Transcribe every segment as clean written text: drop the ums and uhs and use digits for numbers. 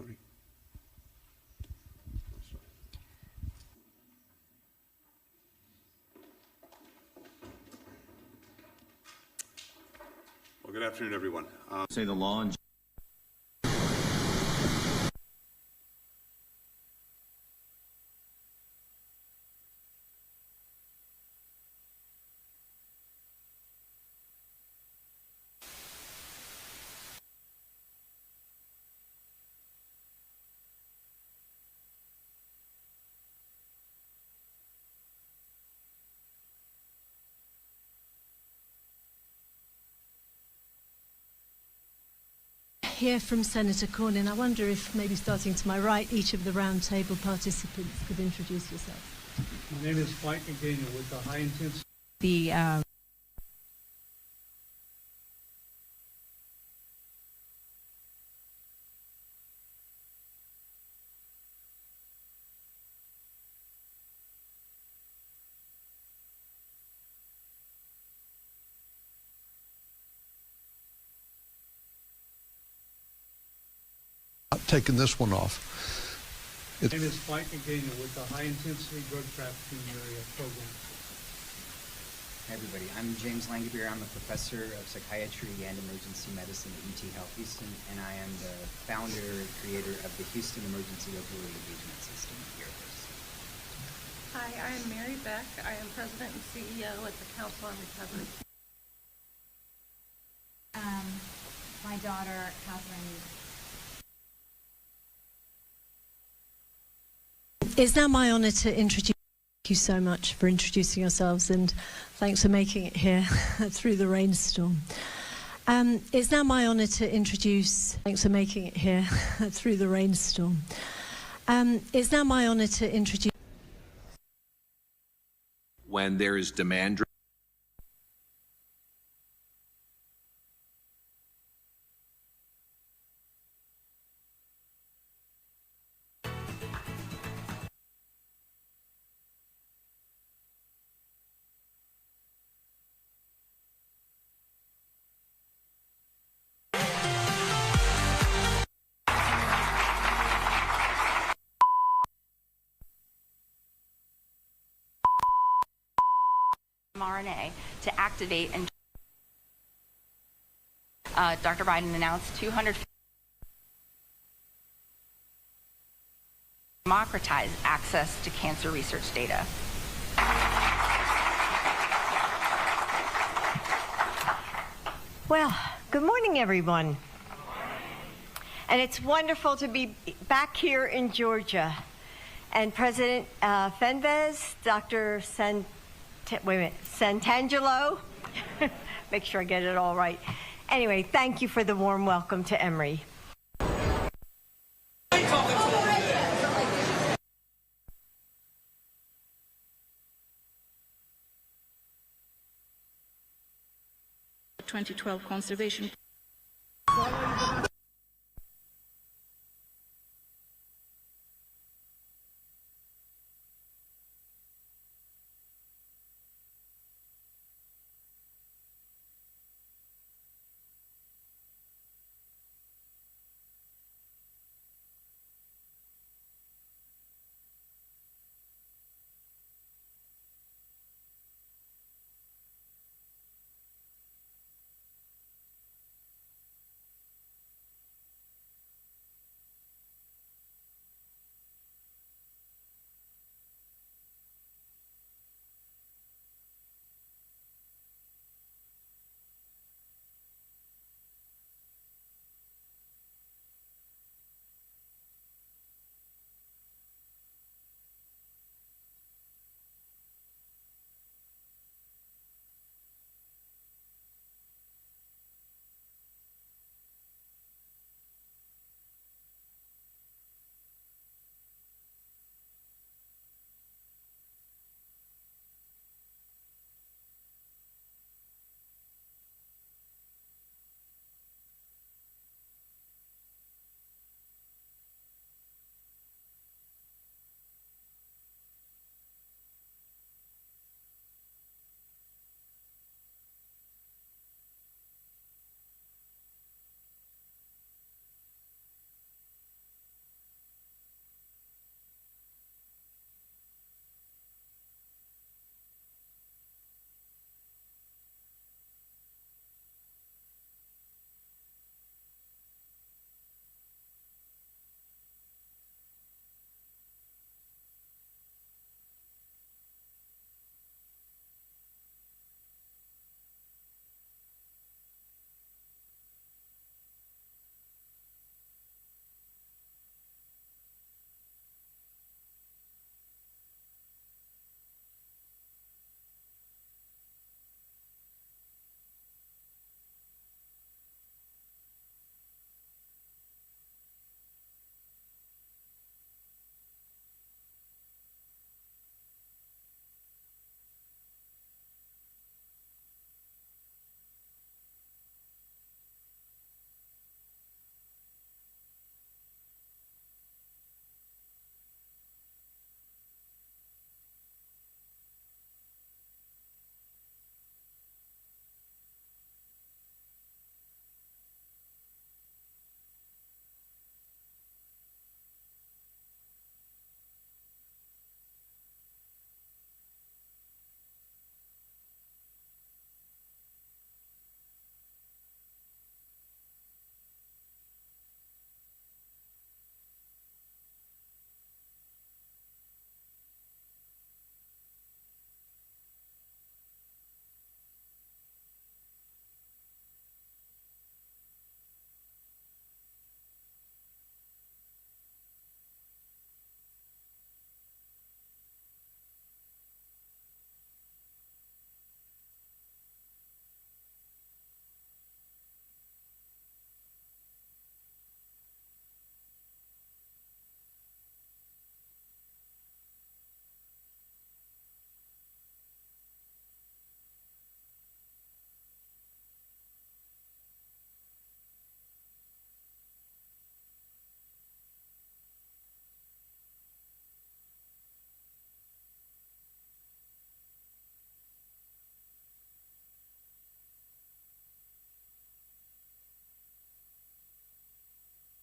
Well, good afternoon, everyone. Say the law and hear from Senator Cornyn. I wonder if maybe starting to my right, each of the roundtable participants could introduce yourself. My name is Mike McDaniel with the High Intensity. Taking this one off. My name is Mike McDaniel with the High Intensity Drug Trafficking Area Program. Hi everybody, I'm James Langabeer. I'm a professor of psychiatry and emergency medicine at UT Health Houston, and I am the founder and creator of the Houston Emergency Opioid Engagement System here at Houston. Hi, I am Mary Beck. I am president and CEO at the Council on Recovery. My daughter, Catherine. It's now my honour to introduce. Thank you so much for introducing yourselves, and thanks for making it here through the rainstorm. It's now my honour to introduce. Thanks for making it here through the rainstorm. It's now my honour to introduce. when there is demand. mRNA to activate, and Dr. Biden announced 200 democratize access to cancer research data. Well, good morning, everyone. And it's wonderful to be back here in Georgia. And President Fenves, Dr. Santangelo, make sure I get it all right. Anyway, thank you for the warm welcome to Emory. (2012) conservation.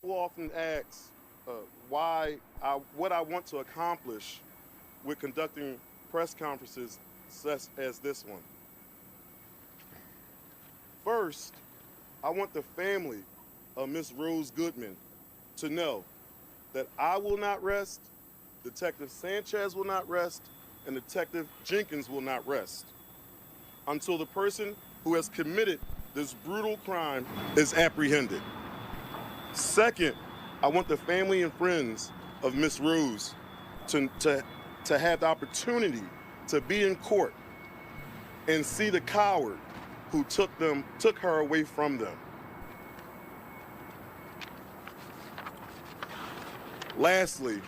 People often ask what I want to accomplish with conducting press conferences such as this one. First, I want the family of Ms. Rose Goodman to know that I will not rest, Detective Sanchez will not rest, and Detective Jenkins will not rest until the person who has committed this brutal crime is apprehended. Second, I want the family and friends of Ms. Rose to have the opportunity to be in court and see the coward who took her away from them. Lastly,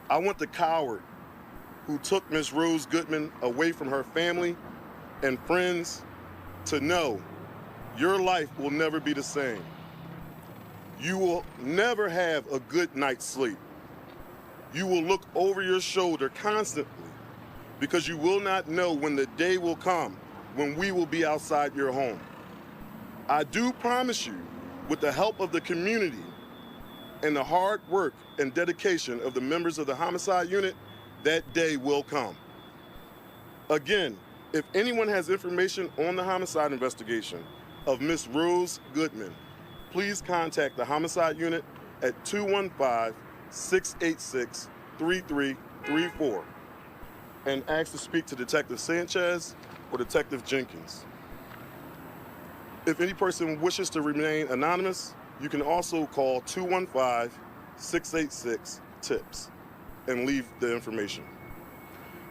I want the coward who took Ms. Rose Goodman away from her family and friends to know your life will never be the same. You will never have a good night's sleep. You will look over your shoulder constantly because you will not know when the day will come when we will be outside your home. I do promise you, with the help of the community and the hard work and dedication of the members of the homicide unit, that day will come. Again, if anyone has information on the homicide investigation of Miss Rose Goodman, please contact the homicide unit at 215-686-3334 and ask to speak to Detective Sanchez or Detective Jenkins. If any person wishes to remain anonymous, you can also call 215-686-TIPS and leave the information.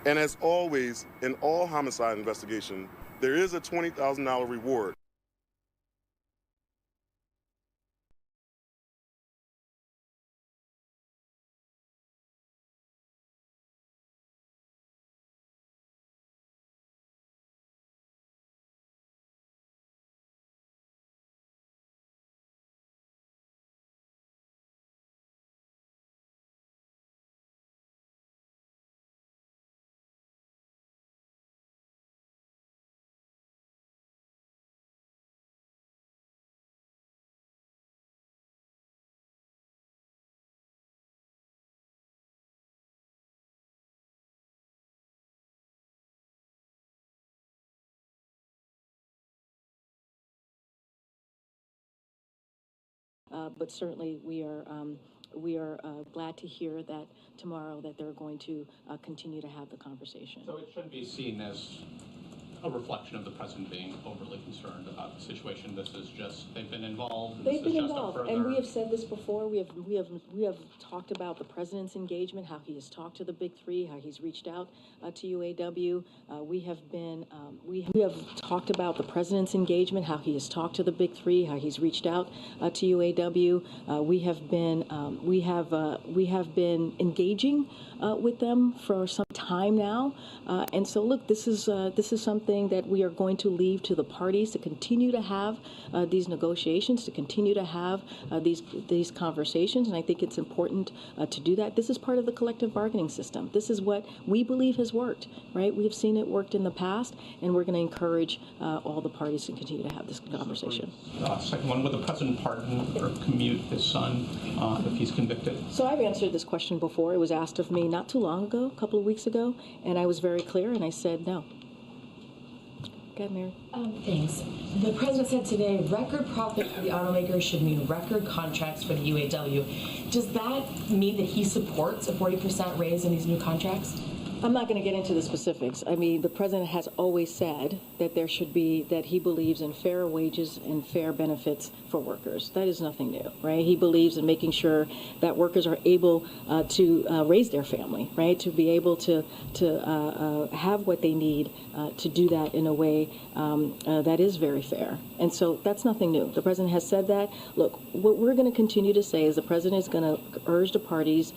And as always, in all homicide investigation, there is a $20,000 reward. But certainly we are glad to hear that tomorrow that they're going to continue to have the conversation. So it shouldn't be seen as a reflection of the president being overly concerned about the situation. This is just, they've been involved. They've been involved, and we have said this before. We have talked about the president's engagement, how he has talked to the big three, how he's reached out to UAW. We have talked about the president's engagement, how he has talked to the big three, how he's reached out to UAW. We have been engaging with them for some time now, and so look, this is something that we are going to leave to the parties to continue to have these negotiations, to continue to have these conversations, and I think it's important to do that. This is part of the collective bargaining system. This is what we believe has worked, right? We have seen it worked in the past, and we're going to encourage all the parties to continue to have this conversation. Second one, would the president pardon or commute his son if he's convicted? So I've answered this question before. It was asked of me not too long ago, a couple of weeks ago, and I was very clear, and I said no. Go ahead, Mary. Thanks. The president said today record profit for the automakers should mean record contracts for the UAW. Does that mean that he supports a 40% raise in these new contracts? I'm not going to get into the specifics. I mean, the president has always said that that he believes in fair wages and fair benefits for workers. That is nothing new, right? He believes in making sure that workers are able to raise their family, right? To be able to have what they need to do that in a way that is very fair. And so that's nothing new. The president has said that. Look, what we're going to continue to say is the president is going to urge the parties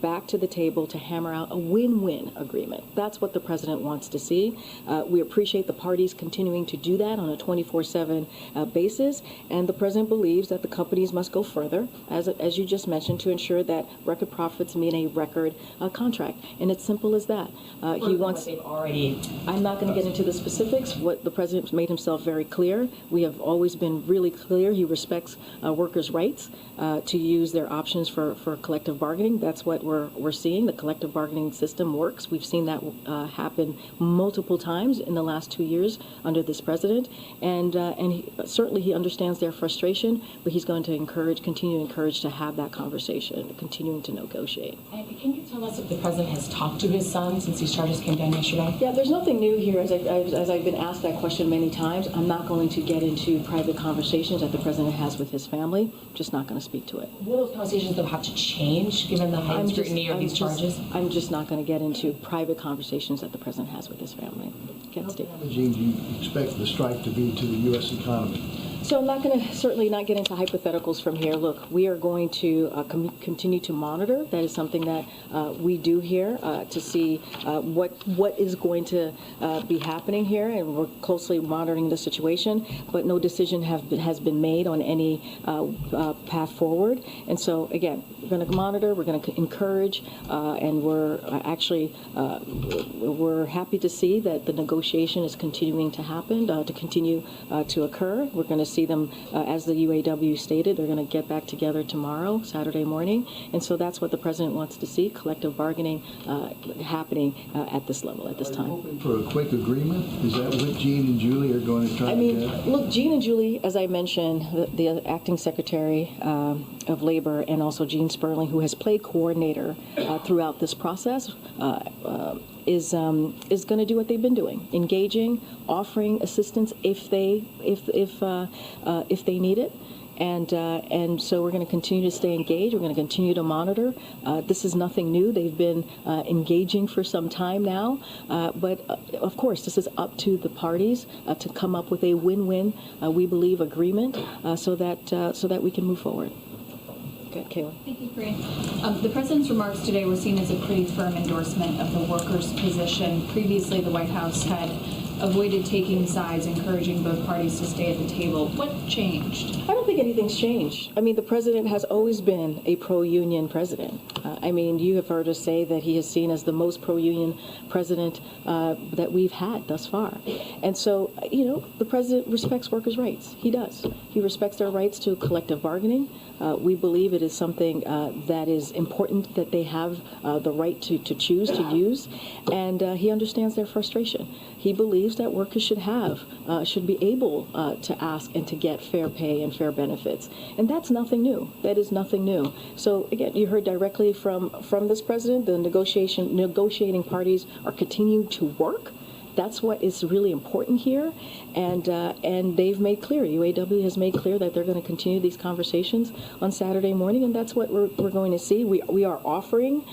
back to the table to hammer out a win-win agreement. That's what the president wants to see. We appreciate the parties continuing to do that on a 24/7 basis, and the president believes that the companies must go further, as you just mentioned, to ensure that record profits mean a record contract. And it's simple as that. He wants. They've already. I'm not going to get into the specifics. What the president made himself very clear. We have always been really clear. He respects workers' rights to use their options for collective bargaining. That's what we're seeing. The collective bargaining system works. We've seen that happen multiple times in the last 2 years under this president, and certainly he understands their frustration, but he's going to continue to encourage to have that conversation, continuing to negotiate. And can you tell us if the president has talked to his son since these charges came down yesterday? Yeah, there's nothing new here. As I've been asked that question many times, I'm not going to get into private conversations that the president has with his family. Just not going to speak to it. Will those conversations though have to change given the high scrutiny of these charges? I'm just not going to get into private conversations that the president has with his family. Can't speak. How damaging do you expect the strike to be to the U.S. economy? So I'm not going to certainly not get into hypotheticals from here. Look, we are going to continue to monitor. That is something that we do here to see what is going to be happening here, and we're closely monitoring the situation. But no decision has been made on any path forward. And so again, we're going to monitor. We're going to encourage, and we're actually we're happy to see that the negotiation is continuing to happen, to continue to occur. We're going to see them, as the UAW stated, they're going to get back together tomorrow, Saturday morning, and so that's what the president wants to see, collective bargaining happening at this level, at this time. Hoping for a quick agreement? Is that what Gene and Julie are going to try to get? Look, Gene and Julie, as I mentioned, the acting secretary of labor, and also Gene Sperling, who has played coordinator throughout this process, is going to do what they've been doing, engaging, offering assistance if they need it, and so we're going to continue to stay engaged. We're going to continue to monitor. This is nothing new. They've been engaging for some time now, but of course, this is up to the parties to come up with a win-win, we believe, agreement, so that we can move forward. Okay, Kayla. Thank you, Corinne. The president's remarks today were seen as a pretty firm endorsement of the workers' position. Previously, the White House had avoided taking sides, encouraging both parties to stay at the table. What changed? I don't think anything's changed. I mean, the president has always been a pro-union president. I mean, you have heard us say that he is seen as the most pro-union president that we've had thus far. And so, the president respects workers' rights. He does. He respects their rights to collective bargaining. We believe it is something that is important that they have the right to choose to use, and he understands their frustration. He believes that workers should be able to ask and to get fair pay and fair benefits, and that's nothing new. That is nothing new. So again, you heard directly from this president. The negotiating parties are continuing to work. That's what is really important here, and they've made clear, UAW has made clear that they're going to continue these conversations on Saturday morning, and that's what we're going to see. We are offering,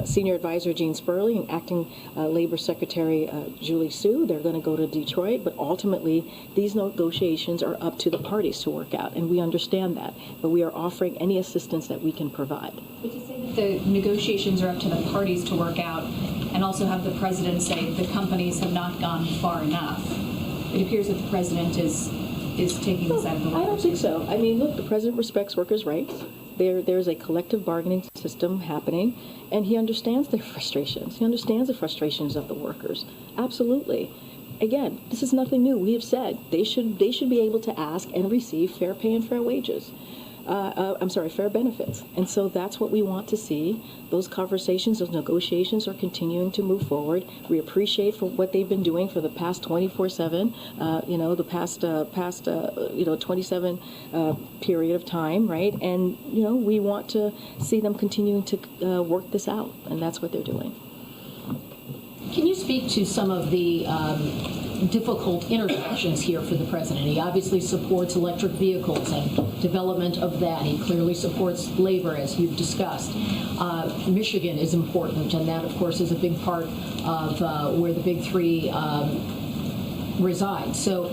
Senior Advisor Gene Sperling and Acting Labor Secretary Julie Su, they're going to go to Detroit, but ultimately these negotiations are up to the parties to work out, and we understand that, but we are offering any assistance that we can provide. But to say that the negotiations are up to the parties to work out, and also have the president say the companies have not gone far enough, it appears that the president is taking the side of the workers. I don't think so. I mean, look, the president respects workers' rights. There's a collective bargaining system happening, and he understands their frustrations. He understands the frustrations of the workers. Absolutely. Again, this is nothing new. We have said they should be able to ask and receive fair pay and fair wages. Fair benefits. And so that's what we want to see. Those conversations, those negotiations are continuing to move forward. We appreciate for what they've been doing for the past 24/7, the past 27 period of time, right? And, we want to see them continuing to work this out, and that's what they're doing. Can you speak to some of the difficult intersections here for the president? He obviously supports electric vehicles and development of that. He clearly supports labor, as you've discussed. Michigan is important, and that, of course, is a big part of where the big three reside. So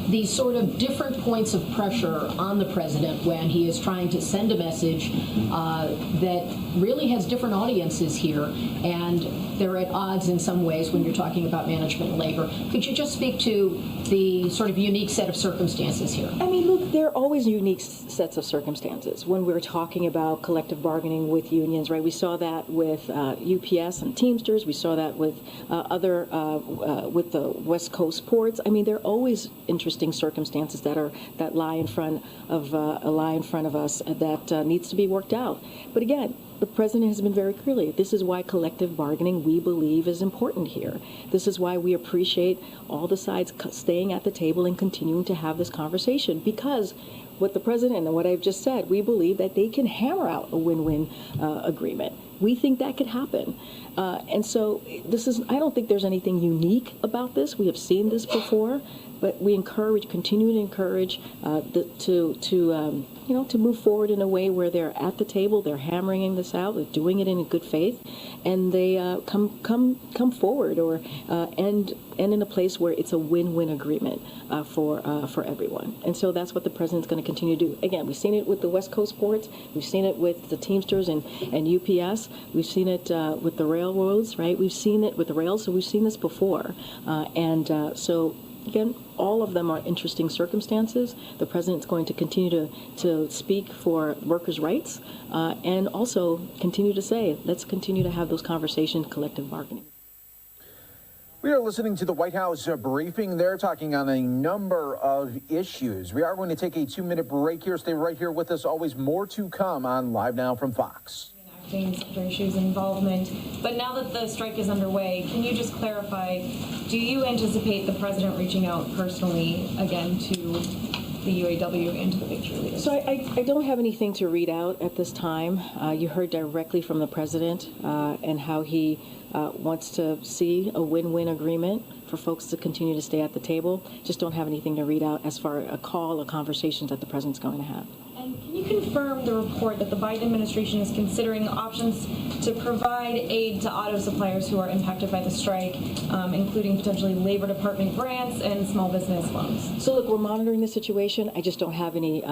these sort of different points of pressure on the president when he is trying to send a message that really has different audiences here, and they're at odds in some ways when you're talking about management and labor. Could you just speak to the sort of unique set of circumstances here? I mean, look, there are always unique sets of circumstances when we're talking about collective bargaining with unions, right? We saw that with UPS and Teamsters. We saw that with with the West Coast ports. I mean, there are always interesting circumstances that lie in front of us that needs to be worked out. But again, the president has been very clear. This is why collective bargaining, we believe, is important here. This is why we appreciate all the sides staying at the table and continuing to have this conversation, because what the president and what I've just said, we believe that they can hammer out a win-win agreement. We think that could happen. And so I don't think there's anything unique about this. We have seen this before, but we continue to encourage to move forward in a way where they're at the table, they're hammering this out, they're doing it in good faith, and they come forward and in a place where it's a win-win agreement for everyone. And so that's what the president's going to continue to do. Again, we've seen it with the West Coast ports, we've seen it with the Teamsters and UPS, we've seen it with the railroads, right? We've seen it with the rails, so we've seen this before. So again, all of them are interesting circumstances. The president's going to continue to speak for workers' rights and also continue to say, let's continue to have those conversations, collective bargaining. We are listening to the White House briefing. They're talking on a number of issues. We are going to take a 2-minute break here. Stay right here with us. Always more to come on Live Now from Fox. Secretary Shu's involvement. But now that the strike is underway, can you just clarify, do you anticipate the president reaching out personally again to the UAW and to the big cheerleaders? So I don't have anything to read out at this time. You heard directly from the president and how he wants to see a win-win agreement for folks to continue to stay at the table. Just don't have anything to read out as far as a call or conversations that the president's going to have. And can you confirm the report that the Biden administration is considering options to provide aid to auto suppliers who are impacted by the strike, including potentially Labor Department grants and small business loans? So look, we're monitoring the situation. I just don't have any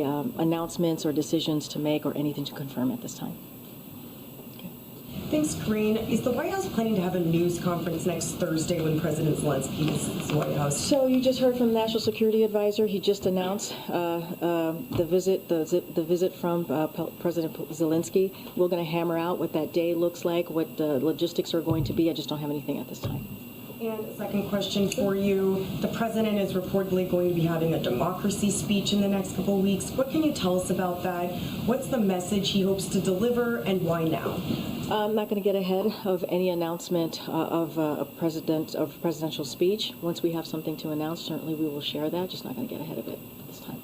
announcements or decisions to make or anything to confirm at this time. Thanks, Corinne. Is the White House planning to have a news conference next Thursday when President Zelensky visits the White House? So you just heard from the National Security Advisor. He just announced the visit from President Zelensky. We're going to hammer out what that day looks like, what the logistics are going to be. I just don't have anything at this time. And a second question for you. The president is reportedly going to be having a democracy speech in the next couple of weeks. What can you tell us about that? What's the message he hopes to deliver, and why now? I'm not going to get ahead of any announcement of a presidential speech. Once we have something to announce, certainly we will share that. Just not going to get ahead of it at this time.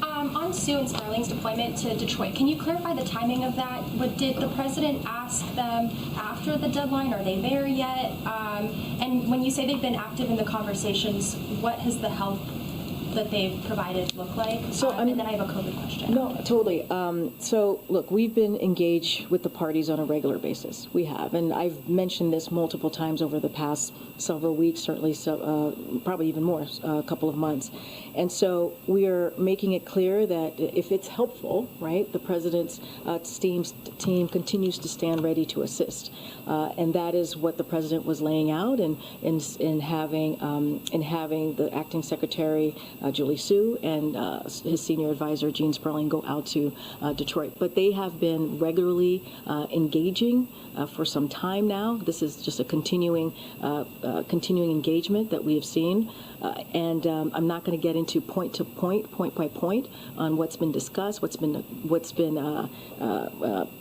On Sue and Starling's deployment to Detroit, can you clarify the timing of that? Did the president ask them after the deadline? Are they there yet? And when you say they've been active in the conversations, what has the help that they've provided look like? And then I have a COVID question. No, totally. So, look, we've been engaged with the parties on a regular basis. We have. And I've mentioned this multiple times over the past several weeks, certainly probably even more, a couple of months. And so we are making it clear that if it's helpful, right, the president's team continues to stand ready to assist. And that is what the president was laying out in having the acting secretary, Julie Sue, and his senior advisor, Gene Sperling, go out to Detroit. But they have been regularly engaging for some time now. This is just a continuing engagement that we have seen. And I'm not going to get into point by point on what's been discussed, what's been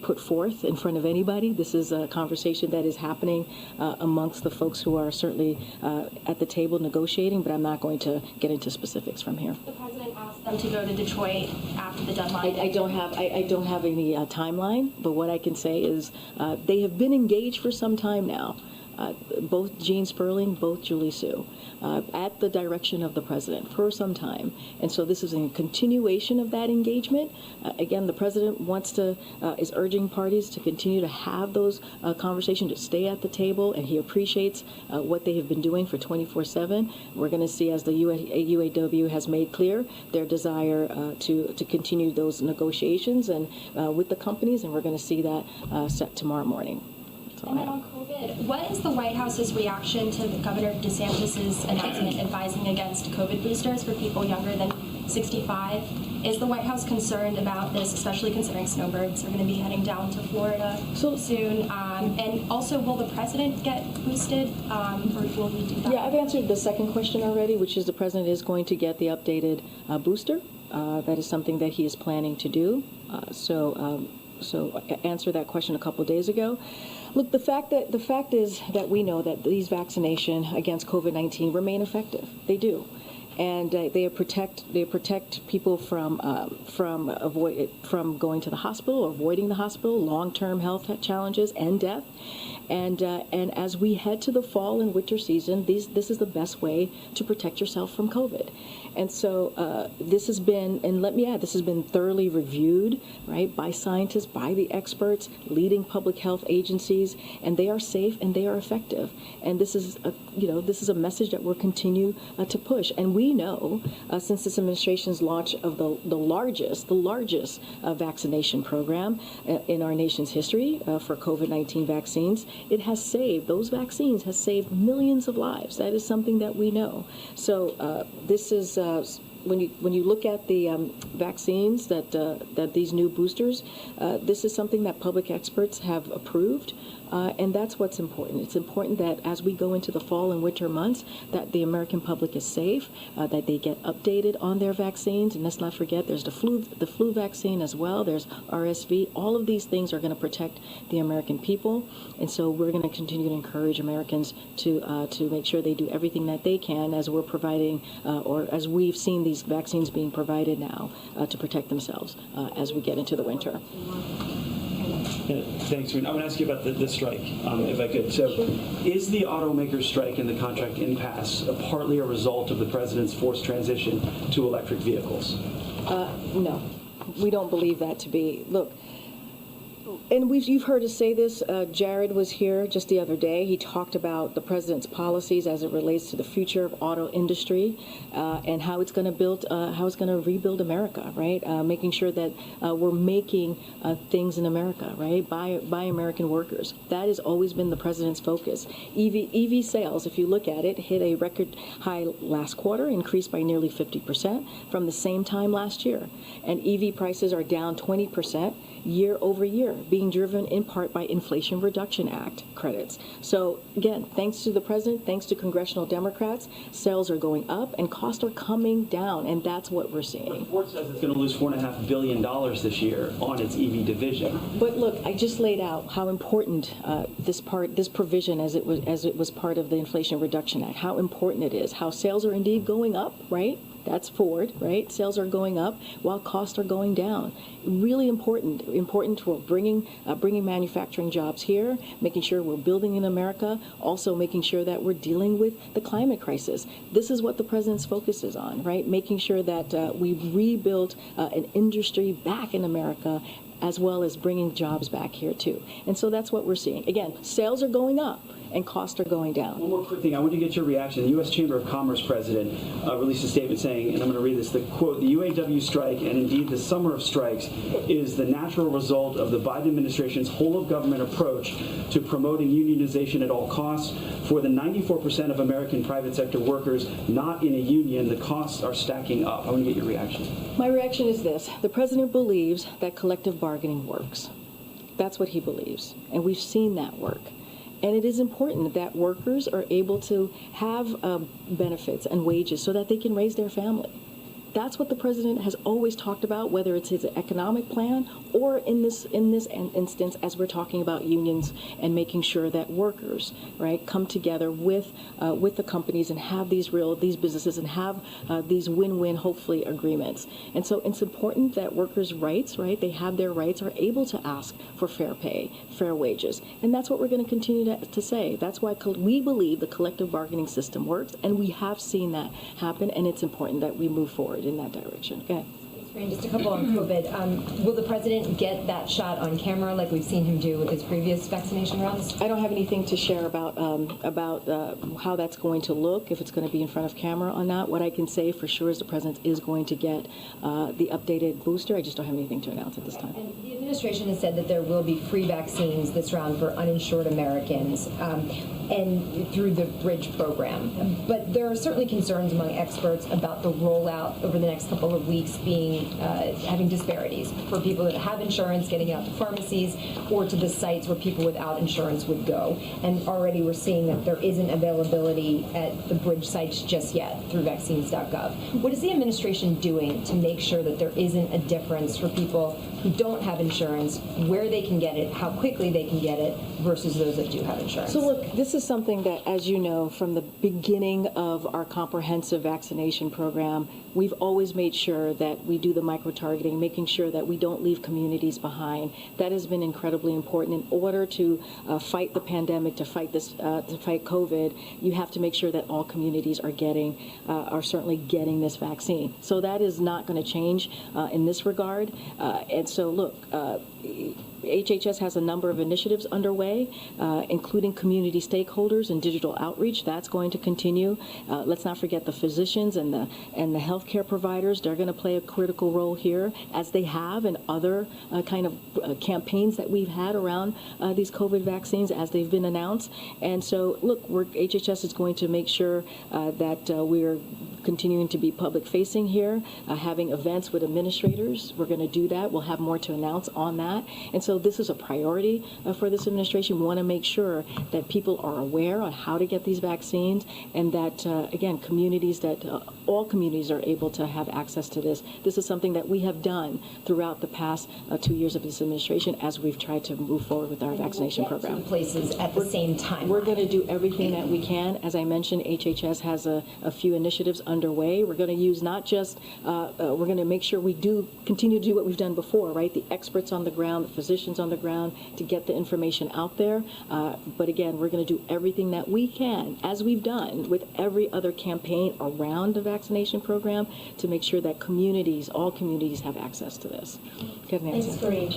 put forth in front of anybody. This is a conversation that is happening amongst the folks who are certainly at the table negotiating, but I'm not going to get into specifics from here. The president asked them to go to Detroit after the deadline. I don't have any timeline, but what I can say is they have been engaged for some time now. both Gene Sperling, both Julie Sue, at the direction of the president for some time. And so this is a continuation of that engagement. Again, the president is urging parties to continue to have those conversations, to stay at the table, and he appreciates what they have been doing for 24/7. We're going to see, as the UAW has made clear, their desire to continue those negotiations and with the companies, and we're going to see that set tomorrow morning. And then on COVID, what is the White House's reaction to Governor DeSantis' announcement advising against COVID boosters for people younger than 65? Is the White House concerned about this, especially considering snowbirds are going to be heading down to Florida soon? And also, will the president get boosted, or will he do that? Yeah, I've answered the second question already, which is the president is going to get the updated booster. That is something that he is planning to do. So I answered that question a couple of days ago. Look, the fact is that we know that these vaccinations against COVID-19 remain effective. They do. And they protect people from going to the hospital or avoiding the hospital, long-term health challenges and death. And as we head to the fall and winter season, this is the best way to protect yourself from COVID. And so this has been, and let me add, this has been thoroughly reviewed, right, by scientists, by the experts, leading public health agencies, and they are safe and they are effective. And this is a message that we'll continue to push. And we know since this administration's launch of the largest vaccination program in our nation's history for COVID-19 vaccines, those vaccines has saved millions of lives. That is something that we know. So this is when you look at the vaccines that these new boosters, this is something that public experts have approved. And that's what's important. It's important that as we go into the fall and winter months, that the American public is safe, that they get updated on their vaccines. And let's not forget, there's the flu vaccine as well. There's RSV. All of these things are going to protect the American people. And so we're going to continue to encourage Americans to make sure they do everything that they can as we're providing, or as we've seen these vaccines being provided now to protect themselves as we get into the winter. Thanks. I want to ask you about the strike, if I could. So, is the automakers' strike and the contract impasse partly a result of the president's forced transition to electric vehicles? No, we don't believe that to be. Look, and you've heard us say this. Jared was here just the other day. He talked about the president's policies as it relates to the future of auto industry and how it's going to rebuild America, right? Making sure that we're making things in America, right, by American workers. That has always been the president's focus. EV sales, if you look at it, hit a record high last quarter, increased by nearly 50% from the same time last year, and EV prices are down 20% year over year, being driven in part by Inflation Reduction Act credits. So again, thanks to the president, thanks to congressional Democrats, sales are going up and costs are coming down, and that's what we're seeing. But Ford says it's going to lose $4.5 billion this year on its EV division. But look, I just laid out how important this provision, as it was part of the Inflation Reduction Act, how important it is, how sales are indeed going up, right? That's Ford, right? Sales are going up while costs are going down. Really important for bringing manufacturing jobs here, making sure we're building in America, also making sure that we're dealing with the climate crisis. This is what the president's focus is on, right? Making sure that we rebuild an industry back in America, as well as bringing jobs back here too. And so that's what we're seeing. Again, sales are going up and costs are going down. One more quick thing. I want to get your reaction. The U.S. Chamber of Commerce president released a statement saying, and I'm going to read this, the quote, "The UAW strike, and indeed the summer of strikes, is the natural result of the Biden administration's whole-of-government approach to promoting unionization at all costs. For the 94% of American private sector workers not in a union, the costs are stacking up." I want to get your reaction. My reaction is this. The president believes that collective bargaining works. That's what he believes. And we've seen that work. And it is important that workers are able to have benefits and wages so that they can raise their family. That's what the president has always talked about, whether it's his economic plan or in this instance, as we're talking about unions and making sure that workers, right, come together with the companies and have these businesses and have these win-win, hopefully, agreements. And so it's important that workers' rights, right, they have their rights, are able to ask for fair pay, fair wages. And that's what we're going to continue to say. That's why we believe the collective bargaining system works, and we have seen that happen, and it's important that we move forward in that direction. Okay. Just a couple on COVID. Will the president get that shot on camera like we've seen him do with his previous vaccination rounds? I don't have anything to share about how that's going to look, if it's going to be in front of camera or not. What I can say for sure is the president is going to get the updated booster. I just don't have anything to announce at this time. And the administration has said that there will be free vaccines this round for uninsured Americans and through the Bridge program. But there are certainly concerns among experts about the rollout over the next couple of weeks being having disparities for people that have insurance getting it out to pharmacies or to the sites where people without insurance would go. And already we're seeing that there isn't availability at the Bridge sites just yet through vaccines.gov. What is the administration doing to make sure that there isn't a difference for people who don't have insurance, where they can get it, how quickly they can get it, versus those that do have insurance? So look, this is something that, as you know, from the beginning of our comprehensive vaccination program, we've always made sure that we do the micro-targeting, making sure that we don't leave communities behind. That has been incredibly important. In order to fight the pandemic, to fight COVID, you have to make sure that all communities are certainly getting this vaccine. So that is not going to change in this regard. And so look, HHS has a number of initiatives underway, including community stakeholders and digital outreach. That's going to continue. Let's not forget the physicians and the healthcare providers. They're going to play a critical role here, as they have in other kind of campaigns that we've had around these COVID vaccines as they've been announced. And so, look, HHS is going to make sure that we're continuing to be public-facing here, having events with administrators. We're going to do that. We'll have more to announce on that. And so this is a priority for this administration. We want to make sure that people are aware on how to get these vaccines, and that, again, all communities are able to have access to this. This is something that we have done throughout the past 2 years of this administration as we've tried to move forward with our vaccination program. Places at the same time. We're going to do everything that we can. As I mentioned, HHS has a few initiatives underway. We're going to use not just, we're going to make sure we do continue to do what we've done before, right? The experts on the ground, the physicians on the ground, to get the information out there. But again, we're going to do everything that we can, as we've done with every other campaign around the vaccination program, to make sure that all communities have access to this. Thanks, Corinne.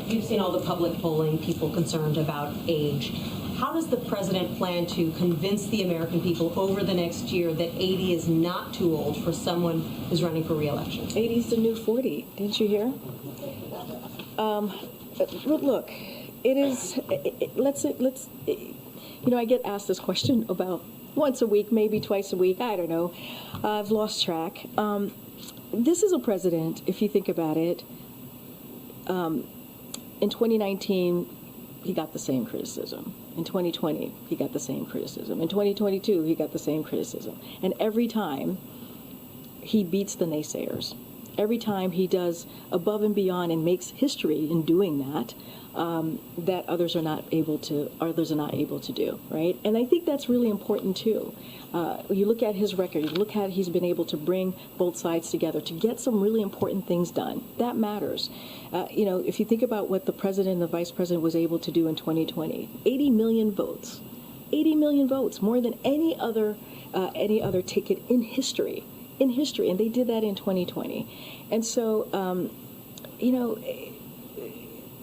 You've seen all the public polling, people concerned about age. How does the president plan to convince the American people over the next year that 80 is not too old for someone who's running for re-election? 80 is the new 40. Didn't you hear? Look, it is. Let's. I get asked this question about once a week, maybe twice a week. I don't know. I've lost track. This is a president, if you think about it. In 2019, he got the same criticism. In 2020, he got the same criticism. In 2022, he got the same criticism. And every time, he beats the naysayers. Every time he does above and beyond and makes history in doing that, that others are not able to do, right? And I think that's really important too. You look at his record, you look at he's been able to bring both sides together to get some really important things done. That matters. If you think about what the president and the vice president was able to do in 2020, 80 million votes. 80 million votes, more than any other ticket in history. And they did that in 2020. And so,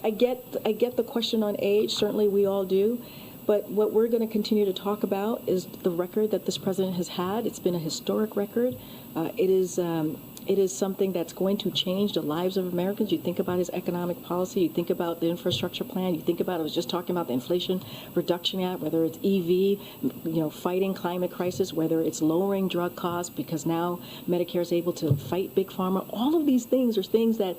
I get the question on age. Certainly we all do. But what we're going to continue to talk about is the record that this president has had. It's been a historic record. It is something that's going to change the lives of Americans. You think about his economic policy. You think about the infrastructure plan. You think about, I was just talking about the Inflation Reduction Act, whether it's EV, fighting climate crisis, whether it's lowering drug costs because now Medicare is able to fight Big Pharma. All of these things are things that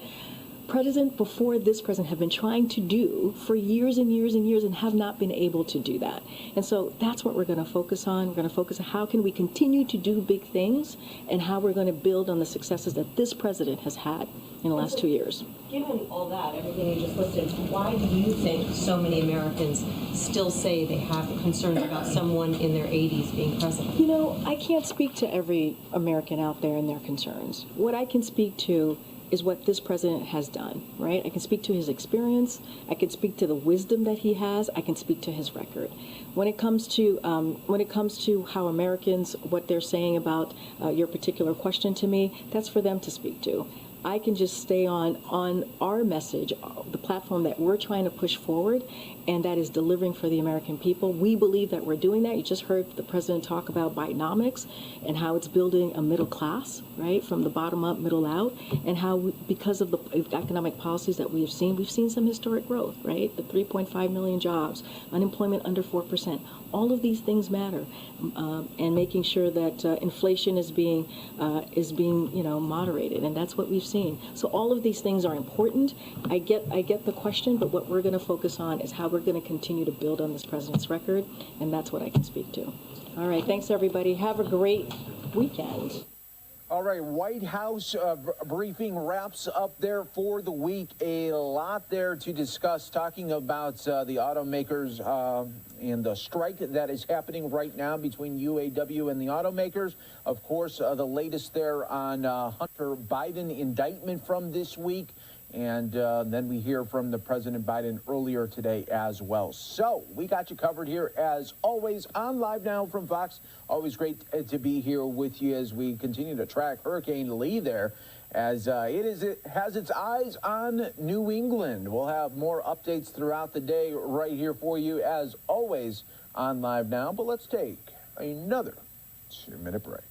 president before this president have been trying to do for years and years and years and have not been able to do that. And so that's what we're going to focus on. We're going to focus on how can we continue to do big things and how we're going to build on the successes that this president has had in the last 2 years. Given all that, everything you just listed, why do you think so many Americans still say they have concerns about someone in their 80s being president? You know, I can't speak to every American out there and their concerns. What I can speak to is what this president has done, right? I can speak to his experience. I can speak to the wisdom that he has. I can speak to his record. When it comes to how Americans, what they're saying about your particular question to me, that's for them to speak to. I can just stay on our message, the platform that we're trying to push forward, and that is delivering for the American people. We believe that we're doing that. You just heard the president talk about Bidenomics and how it's building a middle class, right, from the bottom up, middle out, and how because of the economic policies that we've seen some historic growth, right? The 3.5 million jobs, unemployment under 4%. All of these things matter, and making sure that inflation is being moderated, and that's what we've seen. So all of these things are important. I get the question, but what we're going to focus on is how we're going to continue to build on this president's record, and that's what I can speak to. All right, thanks everybody. Have a great weekend. All right, White House briefing wraps up there for the week. A lot there to discuss, talking about the automakers and the strike that is happening right now between UAW and the automakers. Of course, the latest there on Hunter Biden indictment from this week. And then we hear from the President Biden earlier today as well. So we got you covered here as always on Live Now from Fox. Always great to be here with you as we continue to track Hurricane Lee there, as it has its eyes on New England. We'll have more updates throughout the day right here for you as always on Live Now. But let's take another 2-minute break.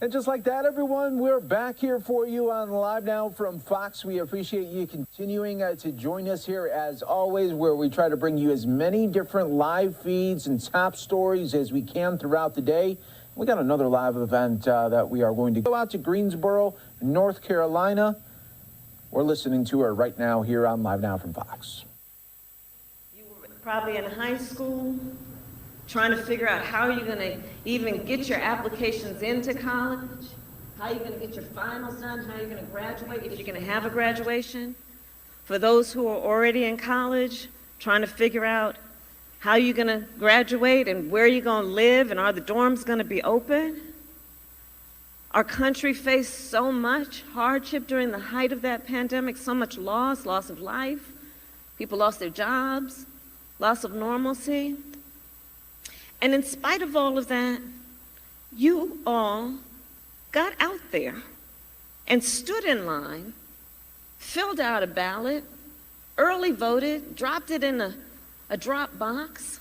And just like that, everyone, we're back here for you on Live Now from Fox. We appreciate you continuing to join us here as always, where we try to bring you as many different live feeds and top stories as we can throughout the day. We got another live event that we are going to go out to Greensboro, North Carolina. We're listening to her right now here on Live Now from Fox. You were probably in high school, trying to figure out how you're going to even get your applications into college, how you're going to get your finals done, how you're going to graduate, if you're going to have a graduation. For those who are already in college, trying to figure out how you're going to graduate and where you're going to live and are the dorms going to be open. Our country faced so much hardship during the height of that pandemic, so much loss of life. People lost their jobs, loss of normalcy. And in spite of all of that, you all got out there and stood in line, filled out a ballot, early voted, dropped it in a drop box,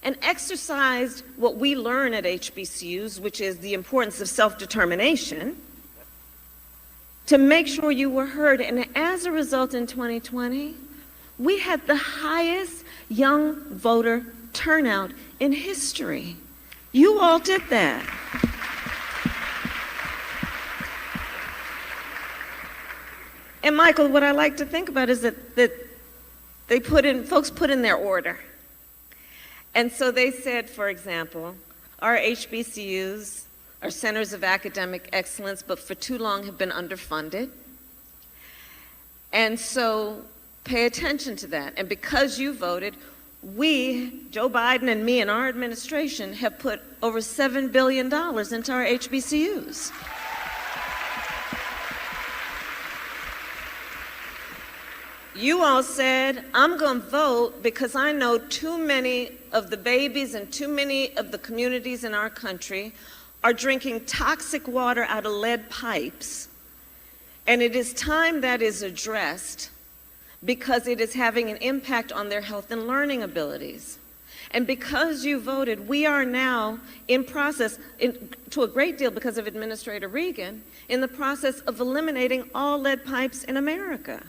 and exercised what we learn at HBCUs, which is the importance of self-determination, to make sure you were heard. And as a result, in 2020, we had the highest young voter turnout in history. You all did that. And Michael, what I like to think about is that folks put in their order. And so they said, for example, our HBCUs are centers of academic excellence, but for too long have been underfunded. And so pay attention to that. And because you voted, we, Joe Biden and me and our administration, have put over $7 billion into our HBCUs. You all said, I'm going to vote because I know too many of the babies and too many of the communities in our country are drinking toxic water out of lead pipes. And it is time that is addressed because it is having an impact on their health and learning abilities. And because you voted, we are now in process, to a great deal because of Administrator Regan, in the process of eliminating all lead pipes in America.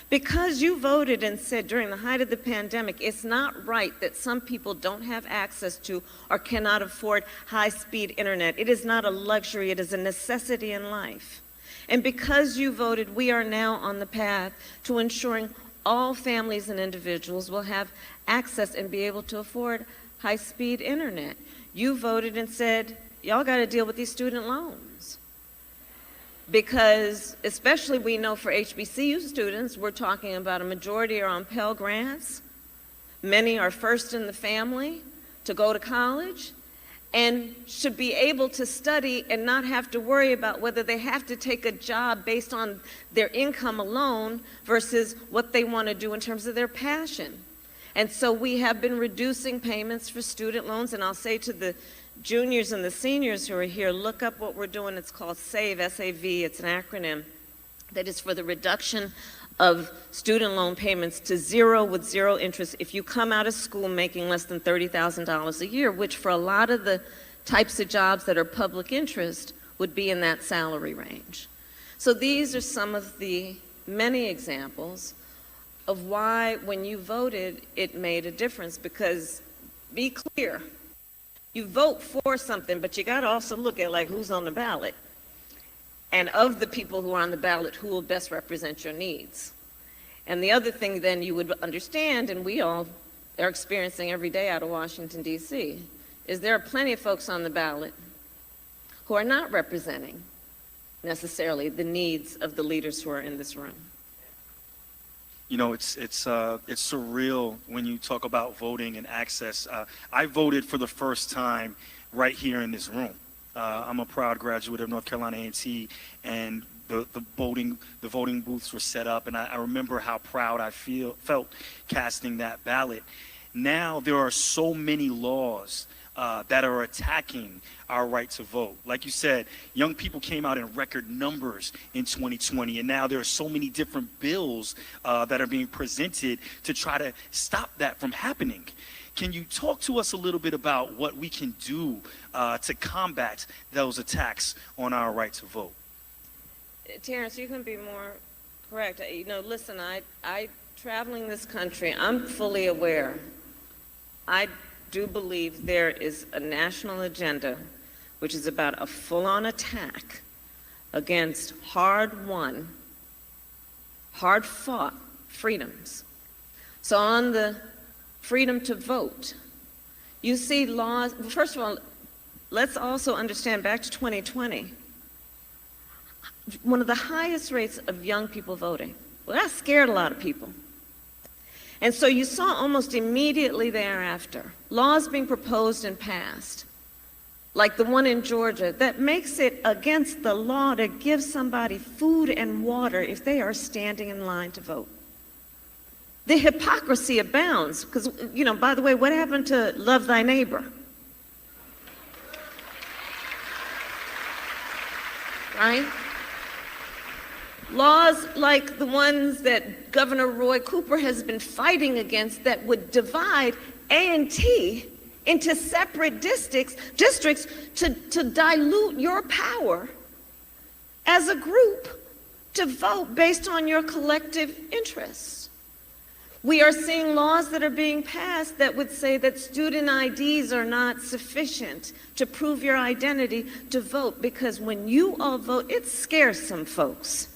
Because you voted and said during the height of the pandemic, it's not right that some people don't have access to or cannot afford high-speed internet. It is not a luxury, it is a necessity in life. And because you voted, we are now on the path to ensuring all families and individuals will have access and be able to afford high-speed internet. You voted and said, y'all got to deal with these student loans. Because especially we know for HBCU students, we're talking about a majority are on Pell Grants. Many are first in the family to go to college and should be able to study and not have to worry about whether they have to take a job based on their income alone versus what they want to do in terms of their passion. And so we have been reducing payments for student loans, and I'll say to the juniors and the seniors who are here, look up what we're doing. It's called SAVE, S-A-V. It's an acronym that is for the reduction of student loan payments to zero with zero interest if you come out of school making less than $30,000 a year, which for a lot of the types of jobs that are public interest would be in that salary range. So these are some of the many examples of why when you voted it made a difference, because be clear, you vote for something, but you got to also look at like who's on the ballot. And of the people who are on the ballot, who will best represent your needs. And the other thing then you would understand, and we all are experiencing every day out of Washington, D.C., is there are plenty of folks on the ballot who are not representing necessarily the needs of the leaders who are in this room. You know, it's surreal when you talk about voting and access. I voted for the first time right here in this room. I'm a proud graduate of North Carolina A&T, and the voting booths were set up, and I remember how proud I felt casting that ballot. Now there are so many laws that are attacking our right to vote. Like you said, young people came out in record numbers in 2020, and now there are so many different bills that are being presented to try to stop that from happening. Can you talk to us a little bit about what we can do to combat those attacks on our right to vote? Terrence, you can be more correct. You know, listen, I traveling this country, I'm fully aware. I do believe there is a national agenda which is about a full-on attack against hard-won, hard-fought freedoms. So on the freedom to vote, you see laws. First of all, let's also understand back to 2020, one of the highest rates of young people voting. Well, that scared a lot of people. And so you saw almost immediately thereafter laws being proposed and passed like the one in Georgia, that makes it against the law to give somebody food and water if they are standing in line to vote. The hypocrisy abounds, because, you know, by the way, what happened to love thy neighbor? Right? Laws like the ones that Governor Roy Cooper has been fighting against that would divide A&T into separate districts to dilute your power as a group to vote based on your collective interests. We are seeing laws that are being passed that would say that student IDs are not sufficient to prove your identity to vote, because when you all vote, it scares some folks.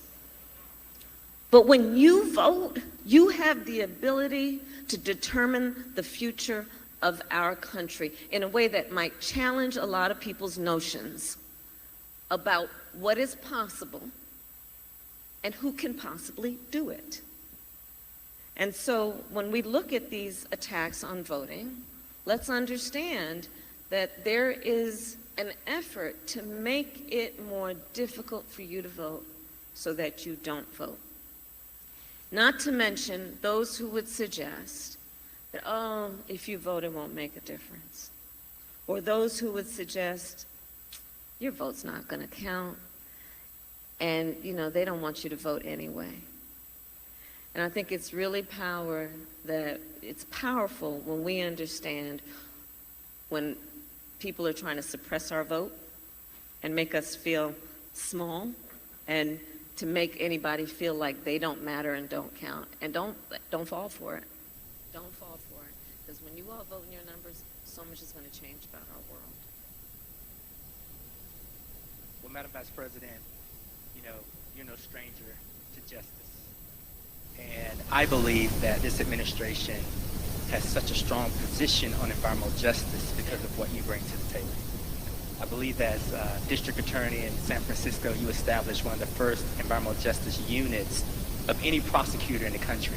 But when you vote, you have the ability to determine the future of our country in a way that might challenge a lot of people's notions about what is possible and who can possibly do it. And so when we look at these attacks on voting, let's understand that there is an effort to make it more difficult for you to vote so that you don't vote. Not to mention those who would suggest that, oh, if you vote, it won't make a difference. Or those who would suggest, your vote's not going to count, and, you know, they don't want you to vote anyway. And I think it's really it's powerful when we understand when people are trying to suppress our vote and make us feel small, and to make anybody feel like they don't matter and don't count. And don't fall for it. Don't fall for it. Because when you all vote in your numbers, so much is going to change about our world. Well, Madam Vice President, you know, you're no stranger to justice. And I believe that this administration has such a strong position on environmental justice because of what you bring to the table. I believe that as district attorney in San Francisco, you established one of the first environmental justice units of any prosecutor in the country.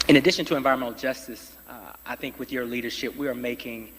In addition to environmental justice, I think with your leadership, we are making